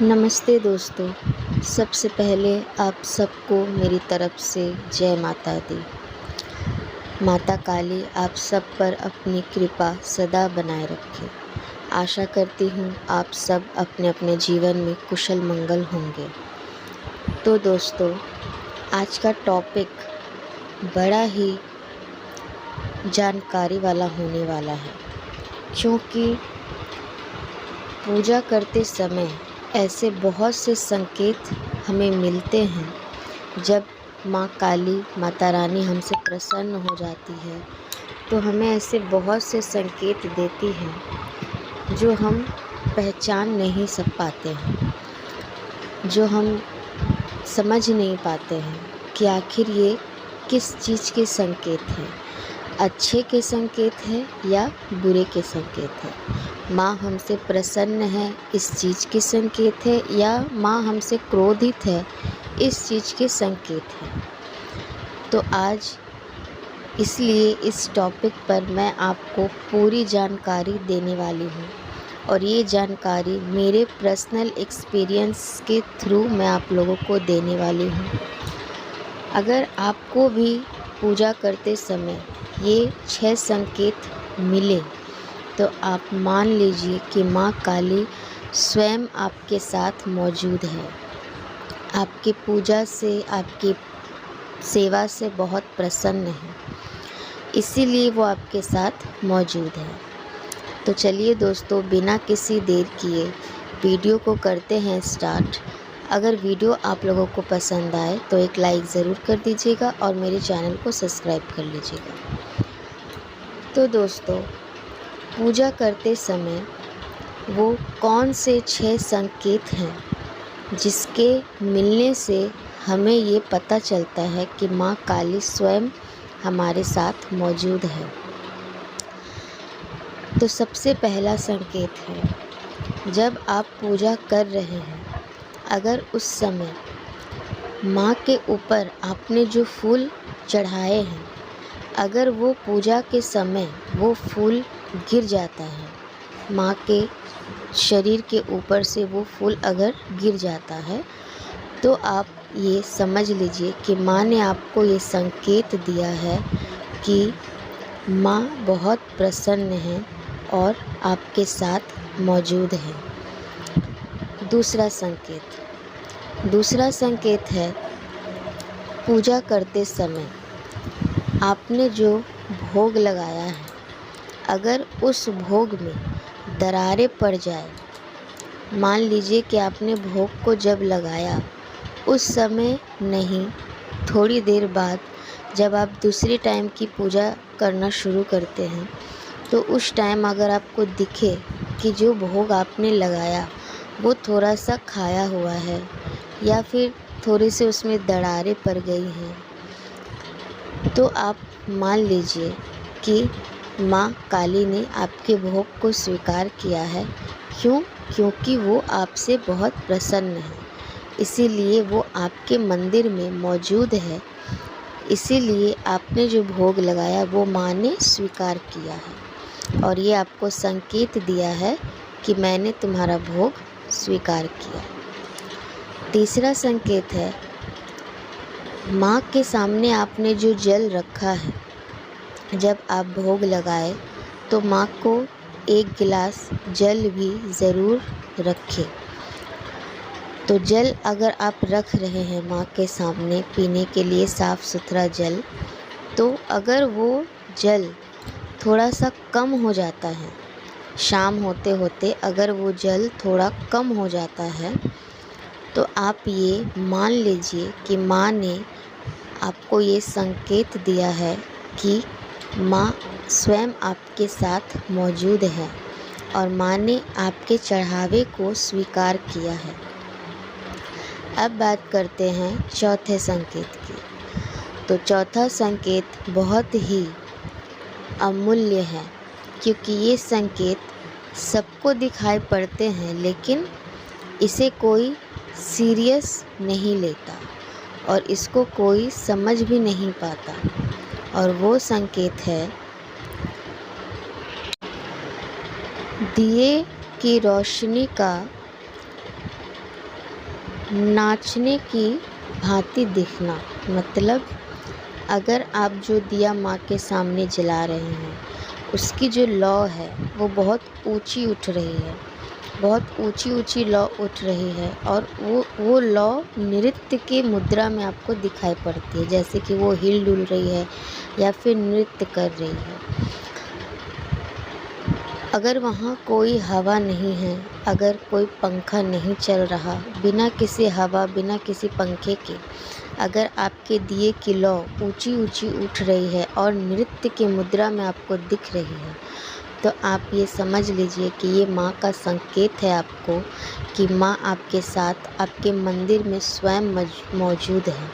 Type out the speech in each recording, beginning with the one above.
नमस्ते दोस्तों। सबसे पहले आप सबको मेरी तरफ से जय माता दी। माता काली आप सब पर अपनी कृपा सदा बनाए रखे। आशा करती हूँ आप सब अपने अपने जीवन में कुशल मंगल होंगे। तो दोस्तों, आज का टॉपिक बड़ा ही जानकारी वाला होने वाला है, क्योंकि पूजा करते समय ऐसे बहुत से संकेत हमें मिलते हैं। जब माँ काली माता रानी हमसे प्रसन्न हो जाती है तो हमें ऐसे बहुत से संकेत देती हैं जो हम पहचान नहीं पाते हैं, जो हम समझ नहीं पाते हैं कि आखिर ये किस चीज़ के संकेत हैं, अच्छे के संकेत हैं या बुरे के संकेत हैं। माँ हमसे प्रसन्न है इस चीज़ के संकेत है या माँ हमसे क्रोधित है इस चीज़ के संकेत है। तो आज इसलिए इस टॉपिक पर मैं आपको पूरी जानकारी देने वाली हूँ और ये जानकारी मेरे पर्सनल एक्सपीरियंस के थ्रू मैं आप लोगों को देने वाली हूँ। अगर आपको भी पूजा करते समय ये 6 संकेत मिले तो आप मान लीजिए कि माँ काली स्वयं आपके साथ मौजूद है, आपकी पूजा से, आपकी सेवा से बहुत प्रसन्न है, इसीलिए वो आपके साथ मौजूद है। तो चलिए दोस्तों, बिना किसी देर किए वीडियो को करते हैं स्टार्ट। अगर वीडियो आप लोगों को पसंद आए तो एक लाइक ज़रूर कर दीजिएगा और मेरे चैनल को सब्सक्राइब कर लीजिएगा। तो दोस्तों, पूजा करते समय वो कौन से 6 संकेत हैं जिसके मिलने से हमें ये पता चलता है कि माँ काली स्वयं हमारे साथ मौजूद है। तो सबसे पहला संकेत है, जब आप पूजा कर रहे हैं, अगर उस समय माँ के ऊपर आपने जो फूल चढ़ाए हैं, अगर वो पूजा के समय वो फूल गिर जाता है, माँ के शरीर के ऊपर से वो फूल अगर गिर जाता है, तो आप ये समझ लीजिए कि माँ ने आपको ये संकेत दिया है कि माँ बहुत प्रसन्न है और आपके साथ मौजूद है। दूसरा संकेत है, पूजा करते समय आपने जो भोग लगाया है, अगर उस भोग में दरारें पड़ जाए, मान लीजिए कि आपने भोग को जब लगाया उस समय नहीं, थोड़ी देर बाद जब आप दूसरी टाइम की पूजा करना शुरू करते हैं, तो उस टाइम अगर आपको दिखे कि जो भोग आपने लगाया वो थोड़ा सा खाया हुआ है या फिर थोड़ी सी उसमें दरारें पड़ गई हैं, तो आप मान लीजिए कि माँ काली ने आपके भोग को स्वीकार किया है। क्योंकि वो आपसे बहुत प्रसन्न है, इसीलिए वो आपके मंदिर में मौजूद है, इसीलिए आपने जो भोग लगाया वो माँ ने स्वीकार किया है और ये आपको संकेत दिया है कि मैंने तुम्हारा भोग स्वीकार किया। तीसरा संकेत है, माँ के सामने आपने जो जल रखा है, जब आप भोग लगाए तो माँ को 1 गिलास जल भी ज़रूर रखें। तो जल अगर आप रख रहे हैं माँ के सामने पीने के लिए साफ़ सुथरा जल, तो अगर वो जल थोड़ा सा कम हो जाता है, शाम होते होते अगर वो जल थोड़ा कम हो जाता है, तो आप ये मान लीजिए कि माँ ने आपको ये संकेत दिया है कि माँ स्वयं आपके साथ मौजूद है और माँ ने आपके चढ़ावे को स्वीकार किया है। अब बात करते हैं चौथे संकेत की। तो चौथा संकेत बहुत ही अमूल्य है, क्योंकि ये संकेत सबको दिखाई पड़ते हैं लेकिन इसे कोई सीरियस नहीं लेता और इसको कोई समझ भी नहीं पाता, और वो संकेत है, दिए की रोशनी का नाचने की भांति दिखना, मतलब अगर आप जो दिया माँ के सामने जला रहे हैं उसकी जो लौ है वो बहुत ऊंची उठ रही है, बहुत ऊंची ऊंची लौ उठ रही है और वो लौ नृत्य की मुद्रा में आपको दिखाई पड़ती है, जैसे कि वो हिल डुल रही है या फिर नृत्य कर रही है। अगर वहाँ कोई हवा नहीं है, अगर कोई पंखा नहीं चल रहा, बिना किसी हवा बिना किसी पंखे के अगर आपके दिए की लौ ऊंची ऊंची उठ रही है और नृत्य की मुद्रा में आपको दिख रही है, तो आप ये समझ लीजिए कि ये माँ का संकेत है आपको कि माँ आपके साथ आपके मंदिर में स्वयं मौजूद है।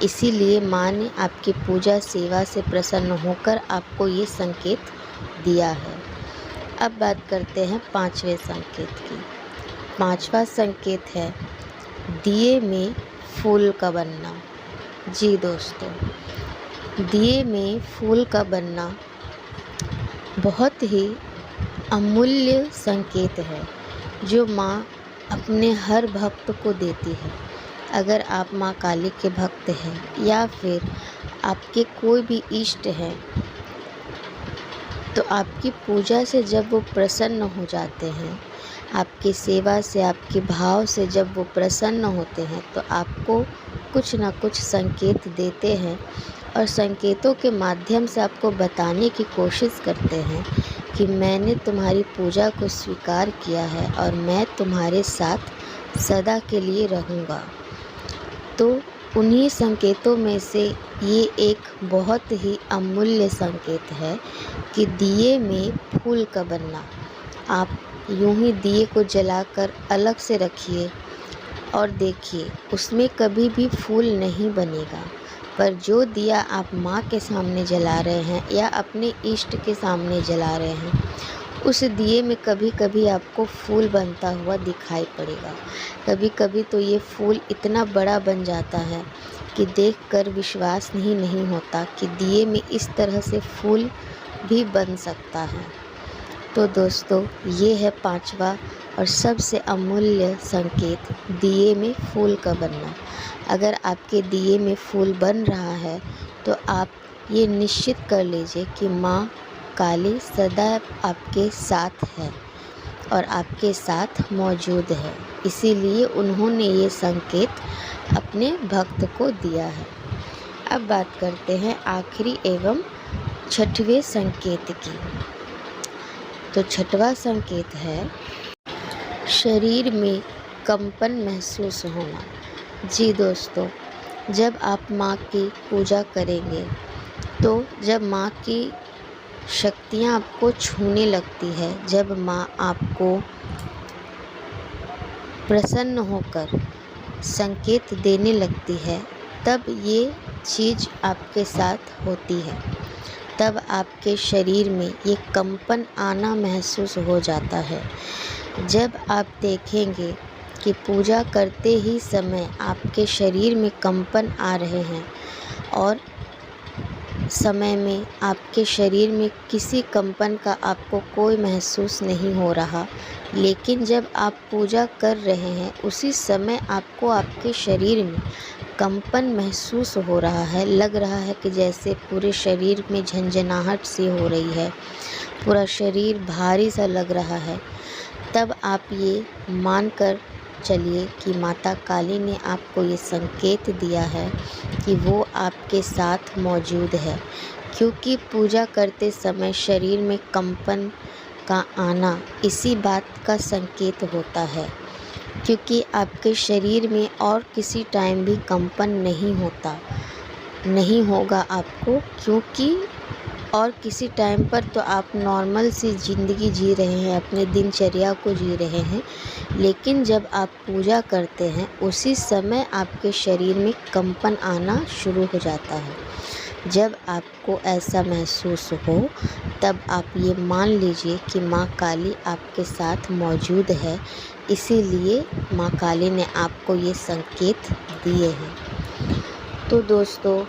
इसीलिए माँ ने आपकी पूजा सेवा से प्रसन्न होकर आपको ये संकेत दिया है। अब बात करते हैं 5वें संकेत की। 5वां संकेत है दिए में फूल का बनना। जी दोस्तों, दिए में फूल का बनना बहुत ही अमूल्य संकेत है जो माँ अपने हर भक्त को देती है। अगर आप माँ काली के भक्त हैं या फिर आपके कोई भी इष्ट हैं, तो आपकी पूजा से जब वो प्रसन्न हो जाते हैं, आपकी सेवा से, आपके भाव से जब वो प्रसन्न होते हैं, तो आपको कुछ ना कुछ संकेत देते हैं और संकेतों के माध्यम से आपको बताने की कोशिश करते हैं कि मैंने तुम्हारी पूजा को स्वीकार किया है और मैं तुम्हारे साथ सदा के लिए रहूँगा। तो उन्हीं संकेतों में से ये एक बहुत ही अमूल्य संकेत है कि दिए में फूल का बनना। आप यूं ही दिए को जलाकर अलग से रखिए और देखिए उसमें कभी भी फूल नहीं बनेगा, पर जो दिया आप माँ के सामने जला रहे हैं या अपने इष्ट के सामने जला रहे हैं, उस दिए में कभी कभी आपको फूल बनता हुआ दिखाई पड़ेगा। कभी कभी तो ये फूल इतना बड़ा बन जाता है कि देखकर विश्वास नहीं होता कि दिए में इस तरह से फूल भी बन सकता है। तो दोस्तों, ये है 5वां और सबसे अमूल्य संकेत, दिए में फूल का बनना। अगर आपके दिए में फूल बन रहा है तो आप ये निश्चित कर लीजिए कि माँ काली सदा आपके साथ है और आपके साथ मौजूद है। इसीलिए उन्होंने ये संकेत अपने भक्त को दिया है। अब बात करते हैं आखिरी एवं 6वें संकेत की। तो 6वां संकेत है शरीर में कंपन महसूस होना। जी दोस्तों, जब आप माँ की पूजा करेंगे तो जब माँ की शक्तियाँ आपको छूने लगती है, जब माँ आपको प्रसन्न होकर संकेत देने लगती है, तब ये चीज़ आपके साथ होती है। तब आपके शरीर में ये कंपन आना महसूस हो जाता है। जब आप देखेंगे कि पूजा करते ही समय आपके शरीर में कंपन आ रहे हैं और समय में आपके शरीर में किसी कंपन का आपको कोई महसूस नहीं हो रहा, लेकिन जब आप पूजा कर रहे हैं उसी समय आपको आपके शरीर में कंपन महसूस हो रहा है। लग रहा है कि जैसे पूरे शरीर में झंझनाहट सी हो रही है, पूरा शरीर भारी सा लग रहा है। तब आप ये मानकर चलिए कि माता काली ने आपको ये संकेत दिया है कि वो आपके साथ मौजूद है, क्योंकि पूजा करते समय शरीर में कंपन का आना इसी बात का संकेत होता है, क्योंकि आपके शरीर में और किसी टाइम भी कंपन नहीं होगा आपको, क्योंकि और किसी टाइम पर तो आप नॉर्मल सी ज़िंदगी जी रहे हैं, अपने दिनचर्या को जी रहे हैं, लेकिन जब आप पूजा करते हैं उसी समय आपके शरीर में कंपन आना शुरू हो जाता है। जब आपको ऐसा महसूस हो तब आप ये मान लीजिए कि माँ काली आपके साथ मौजूद है, इसीलिए माँ काली ने आपको ये संकेत दिए हैं। तो दोस्तों,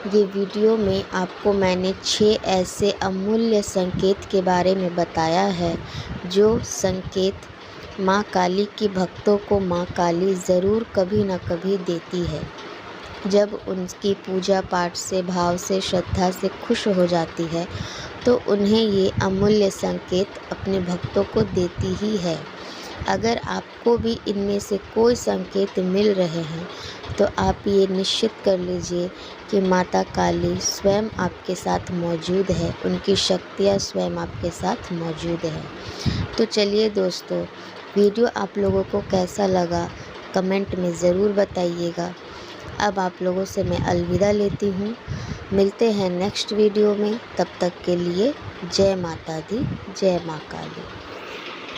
ये वीडियो में आपको मैंने 6 ऐसे अमूल्य संकेत के बारे में बताया है, जो संकेत माँ काली की भक्तों को माँ काली ज़रूर कभी न कभी देती है। जब उनकी पूजा पाठ से, भाव से, श्रद्धा से खुश हो जाती है तो उन्हें ये अमूल्य संकेत अपने भक्तों को देती ही है। अगर आपको भी इनमें से कोई संकेत मिल रहे हैं तो आप ये निश्चित कर लीजिए कि माता काली स्वयं आपके साथ मौजूद है, उनकी शक्तियाँ स्वयं आपके साथ मौजूद है। तो चलिए दोस्तों, वीडियो आप लोगों को कैसा लगा कमेंट में ज़रूर बताइएगा। अब आप लोगों से मैं अलविदा लेती हूँ। मिलते हैं नेक्स्ट वीडियो में, तब तक के लिए जय माता दी, जय माँ काली।